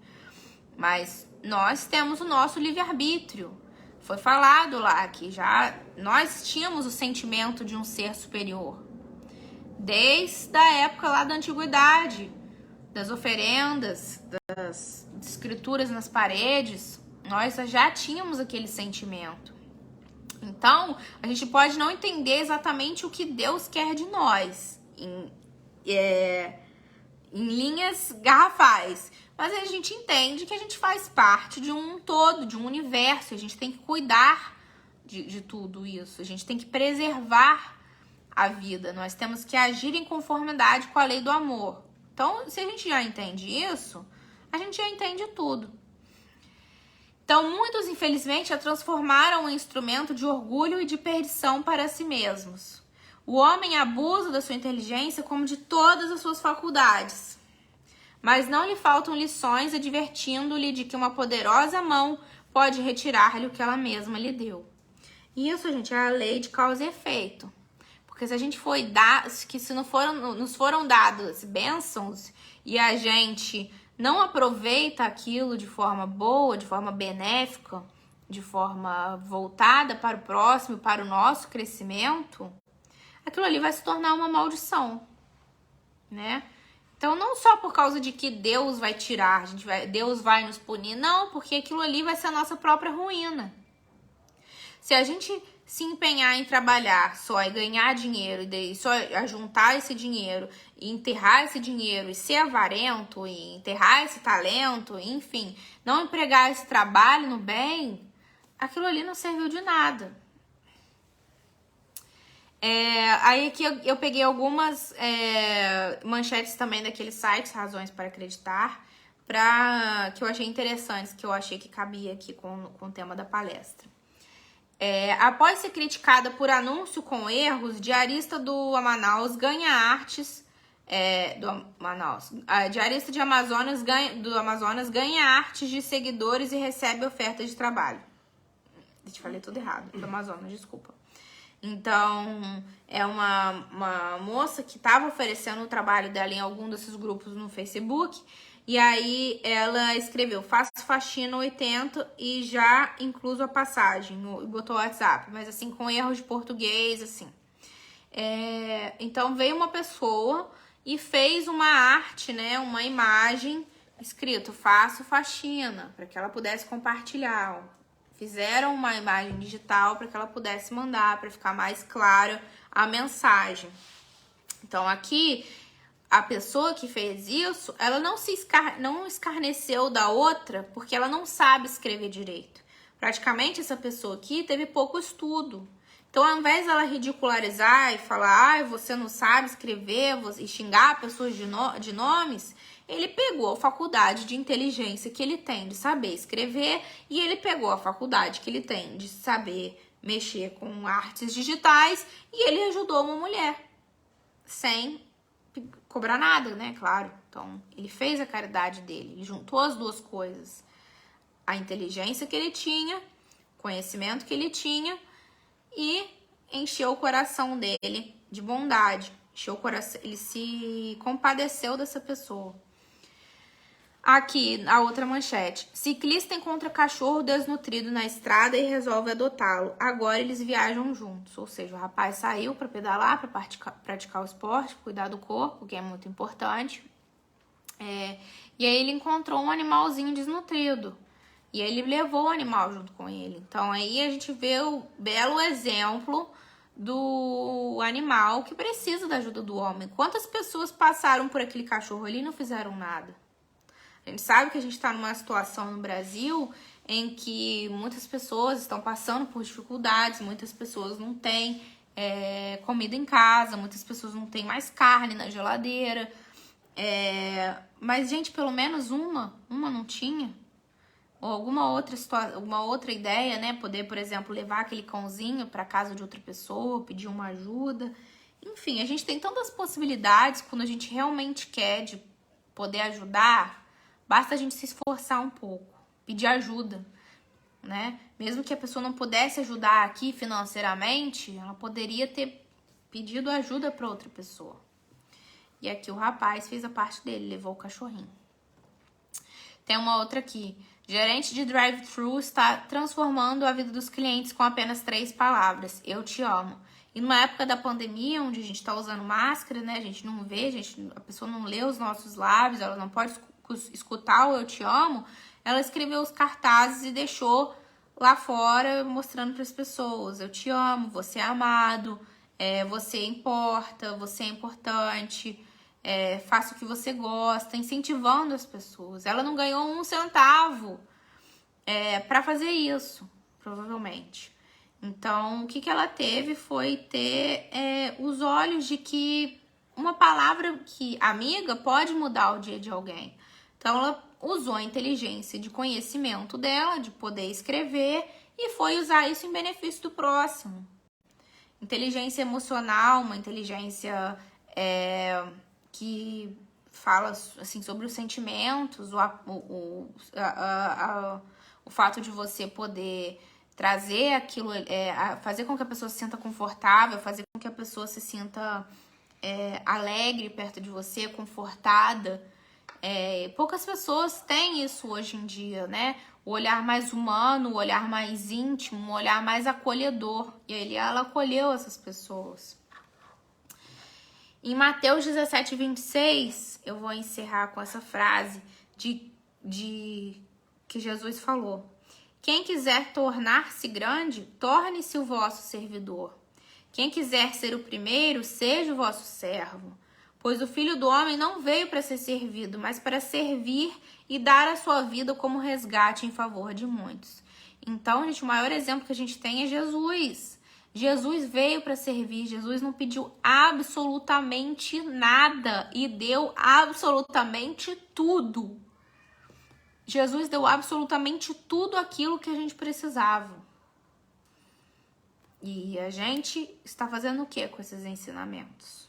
S1: Mas nós temos o nosso livre-arbítrio. Foi falado lá que já nós tínhamos o sentimento de um ser superior. Desde a época lá da antiguidade, das oferendas, das escrituras nas paredes, nós já tínhamos aquele sentimento. Então, a gente pode não entender exatamente o que Deus quer de nós, em linhas garrafais, mas a gente entende que a gente faz parte de um todo, de um universo, a gente tem que cuidar de tudo isso, a gente tem que preservar a vida, nós temos que agir em conformidade com a lei do amor. Então, se a gente já entende isso, a gente já entende tudo. Então, muitos, infelizmente, a transformaram em instrumento de orgulho e de perdição para si mesmos. O homem abusa da sua inteligência como de todas as suas faculdades. Mas não lhe faltam lições advertindo-lhe de que uma poderosa mão pode retirar-lhe o que ela mesma lhe deu. Isso, gente, é a lei de causa e efeito. Porque se a gente nos foram dadas bênçãos e a gente não aproveita aquilo de forma boa, de forma benéfica, de forma voltada para o próximo, para o nosso crescimento, aquilo ali vai se tornar uma maldição, né? Então, não só por causa de que Deus vai tirar, Deus vai nos punir, não, porque aquilo ali vai ser a nossa própria ruína. Se a gente se empenhar em trabalhar só e ganhar dinheiro, e só juntar esse dinheiro, e enterrar esse dinheiro, e ser avarento, e enterrar esse talento, enfim, não empregar esse trabalho no bem, aquilo ali não serviu de nada. Aí aqui eu peguei algumas manchetes também daquele site, Razões para Acreditar. que eu achei interessantes, que eu achei que cabia aqui com o tema da palestra. Após ser criticada por anúncio com erros, diarista do Manaus ganha artes... diarista do Amazonas ganha artes de seguidores e recebe oferta de trabalho. Te falei tudo errado. Do Amazonas, desculpa. Então, é uma moça que estava oferecendo o trabalho dela em algum desses grupos no Facebook. E aí, ela escreveu, faço faxina 80 e já incluso a passagem. E botou o WhatsApp, mas assim, com erros de português, assim. Então, veio uma pessoa e fez uma arte, né? Uma imagem escrito, faço faxina, para que ela pudesse compartilhar. Fizeram uma imagem digital para que ela pudesse mandar, para ficar mais clara a mensagem. Então, aqui, a pessoa que fez isso, ela não escarneceu da outra, porque ela não sabe escrever direito. Praticamente, essa pessoa aqui teve pouco estudo. Então, ao invés dela ridicularizar e falar, você não sabe escrever, e xingar pessoas de nomes, ele pegou a faculdade de inteligência que ele tem de saber escrever e ele pegou a faculdade que ele tem de saber mexer com artes digitais e ele ajudou uma mulher sem cobrar nada, né? Claro. Então, ele fez a caridade dele, ele juntou as duas coisas. A inteligência que ele tinha, o conhecimento que ele tinha e encheu o coração dele de bondade. Encheu o coração, ele se compadeceu dessa pessoa. Aqui, a outra manchete. Ciclista encontra cachorro desnutrido na estrada e resolve adotá-lo. Agora eles viajam juntos. Ou seja, o rapaz saiu para pedalar, para praticar o esporte, cuidar do corpo, que é muito importante. E aí ele encontrou um animalzinho desnutrido. E ele levou o animal junto com ele. Então aí a gente vê o belo exemplo do animal que precisa da ajuda do homem. Quantas pessoas passaram por aquele cachorro ali e não fizeram nada? A gente sabe que a gente está numa situação no Brasil em que muitas pessoas estão passando por dificuldades, muitas pessoas não têm comida em casa, muitas pessoas não têm mais carne na geladeira. Mas, gente, pelo menos uma não tinha. Ou alguma outra ideia, né? Poder, por exemplo, levar aquele cãozinho para casa de outra pessoa, pedir uma ajuda. Enfim, a gente tem tantas possibilidades quando a gente realmente quer de poder ajudar. Basta a gente se esforçar um pouco, pedir ajuda, né? Mesmo que a pessoa não pudesse ajudar aqui financeiramente, ela poderia ter pedido ajuda para outra pessoa. E aqui o rapaz fez a parte dele, levou o cachorrinho. Tem uma outra aqui. Gerente de drive-thru está transformando a vida dos clientes com apenas 3 palavras. Eu te amo. E numa época da pandemia, onde a gente está usando máscara, né? A gente não vê, a pessoa não lê os nossos lábios, ela não pode escutar o eu te amo. Ela escreveu os cartazes e deixou lá fora mostrando para as pessoas. Eu te amo, você é amado, você importa, você é importante. Faça o que você gosta, incentivando as pessoas. Ela não ganhou 1 centavo para fazer isso, provavelmente. Então, o que ela teve foi ter os olhos de que uma palavra que amiga pode mudar o dia de alguém. Então, ela usou a inteligência de conhecimento dela, de poder escrever, e foi usar isso em benefício do próximo. Inteligência emocional, uma inteligência que fala assim, sobre os sentimentos, o fato de você poder trazer aquilo, fazer com que a pessoa se sinta confortável, fazer com que a pessoa se sinta alegre perto de você, confortada. Poucas pessoas têm isso hoje em dia, né? O olhar mais humano, o olhar mais íntimo, o olhar mais acolhedor. E ela acolheu essas pessoas. Em Mateus 17, 26, eu vou encerrar com essa frase de que Jesus falou. Quem quiser tornar-se grande, torne-se o vosso servidor. Quem quiser ser o primeiro, seja o vosso servo. Pois o Filho do Homem não veio para ser servido, mas para servir e dar a sua vida como resgate em favor de muitos. Então, gente, o maior exemplo que a gente tem é Jesus. Jesus veio para servir, Jesus não pediu absolutamente nada e deu absolutamente tudo. Jesus deu absolutamente tudo aquilo que a gente precisava. E a gente está fazendo o que com esses ensinamentos?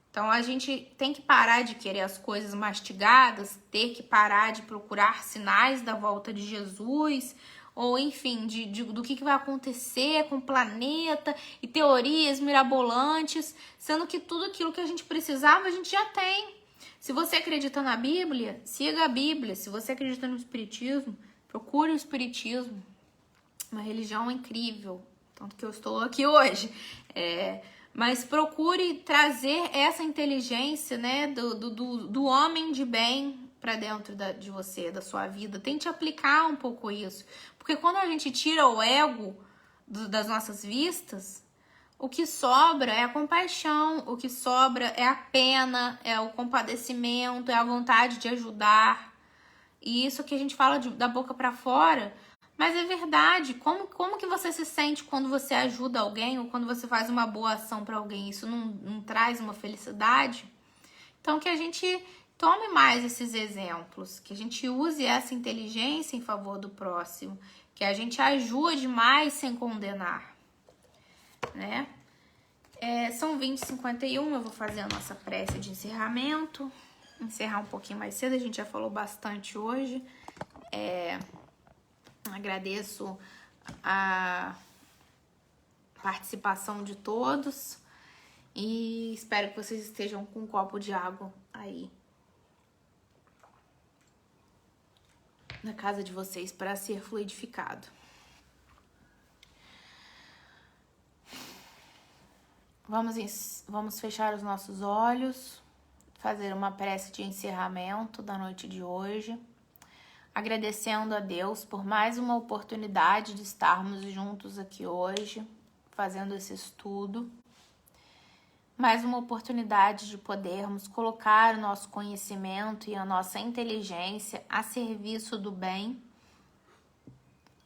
S1: Então a gente tem que parar de querer as coisas mastigadas, ter que parar de procurar sinais da volta de Jesus, ou enfim, do que vai acontecer com o planeta e teorias mirabolantes, sendo que tudo aquilo que a gente precisava a gente já tem. Se você acredita na Bíblia, siga a Bíblia. Se você acredita no Espiritismo, procure o Espiritismo. Uma religião incrível, tanto que eu estou aqui hoje. Mas procure trazer essa inteligência, né, do homem de bem para dentro de você, da sua vida. Tente aplicar um pouco isso. Porque quando a gente tira o ego das nossas vistas, o que sobra é a compaixão, o que sobra é a pena, é o compadecimento, é a vontade de ajudar. E isso que a gente fala da boca para fora, mas é verdade. Como que você se sente quando você ajuda alguém ou quando você faz uma boa ação para alguém? Isso não traz uma felicidade? Então que a gente tome mais esses exemplos, que a gente use essa inteligência em favor do próximo, que a gente ajude mais sem condenar, né? São 20h51, eu vou fazer a nossa prece de encerramento. Encerrar um pouquinho mais cedo, a gente já falou bastante hoje. Agradeço a participação de todos e espero que vocês estejam com um copo de água aí na casa de vocês para ser fluidificado. Vamos fechar os nossos olhos, fazer uma prece de encerramento da noite de hoje, agradecendo a Deus por mais uma oportunidade de estarmos juntos aqui hoje, fazendo esse estudo, mais uma oportunidade de podermos colocar o nosso conhecimento e a nossa inteligência a serviço do bem,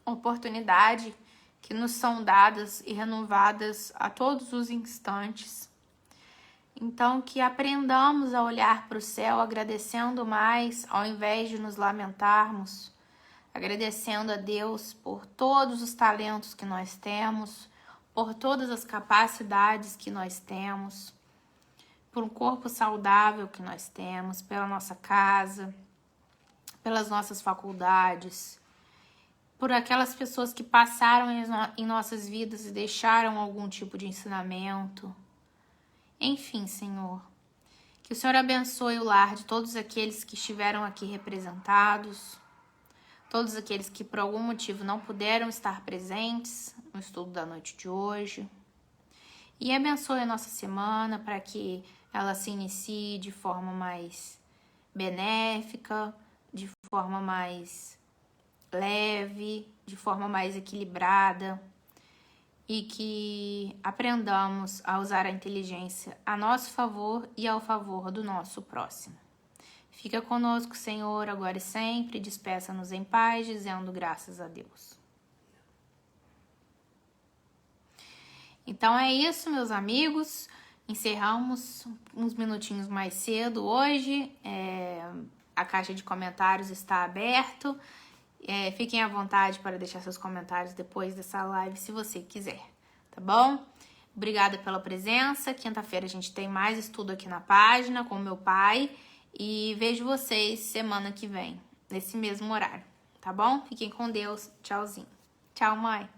S1: oportunidade que nos são dadas e renovadas a todos os instantes. Então, que aprendamos a olhar para o céu agradecendo mais, ao invés de nos lamentarmos, agradecendo a Deus por todos os talentos que nós temos, por todas as capacidades que nós temos, por um corpo saudável que nós temos, pela nossa casa, pelas nossas faculdades, por aquelas pessoas que passaram em nossas vidas e deixaram algum tipo de ensinamento. Enfim, Senhor, que o Senhor abençoe o lar de todos aqueles que estiveram aqui representados, todos aqueles que por algum motivo não puderam estar presentes no estudo da noite de hoje. E abençoe a nossa semana para que ela se inicie de forma mais benéfica, de forma mais leve, de forma mais equilibrada, e que aprendamos a usar a inteligência a nosso favor e ao favor do nosso próximo. Fica conosco, Senhor, agora e sempre, despeça-nos em paz, dizendo graças a Deus. Então é isso, meus amigos, encerramos uns minutinhos mais cedo hoje, a caixa de comentários está aberta. Fiquem à vontade para deixar seus comentários depois dessa live, se você quiser, tá bom? Obrigada pela presença. Quinta-feira a gente tem mais estudo aqui na página com o meu pai. E vejo vocês semana que vem, nesse mesmo horário, tá bom? Fiquem com Deus. Tchauzinho. Tchau, mãe.